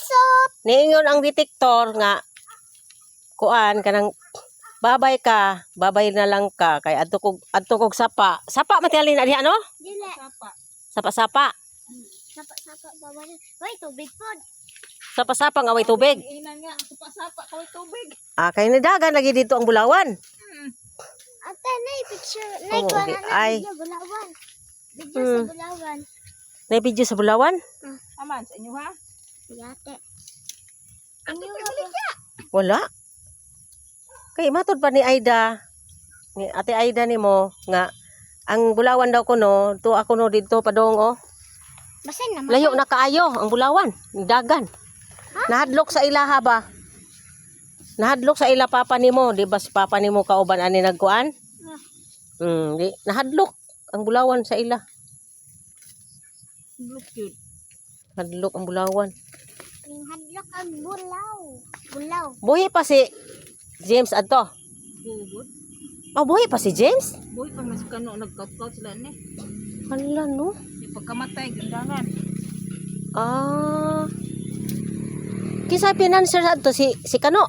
Isot. Niingon ang detektor nga kuan kanang babay ka, babay na lang ka kay adto kog sapa. Sapa matingali na diha no? Dili. Sapa-sapa. Sapa bawal. Wait, tubig pod. Sapa-sapa nga way tubig. Ina nga, sapa kaway tubig. Ah, kay nadagan lagi dito ang bulawan. Ate, nay picture. Nay Oh, ko okay. na Ay. video bulawan. Video sa bulawan. May video sa bulawan? Aman sa inyo ha? Yate. Ano Inyo ka? Wala. Kay matod pa ni Aida. Ni Ate Aida nimo nga ang bulawan daw kuno, to ako no dito padong oh. Basin naman. Layo na kaayo ang bulawan, dagan. Nahadlok sa ilaha ba? Nahadlok sa ila papa nimo, di ba si papa nimo kauban ani nagkuan? Di nahadlok ang bulawan sa ila. Look cute. Nahadlok ang bulawan. Yung hadlok ang bulaw. Bulaw. Buhi pa si James adto. Good. Oh, buhi pa si James? Boy, pag mas kano, nag-cut-cut sila ni. Hala no. Yung pagkamatay, gandangan. Ah. Kisa pinanser adto si Kano.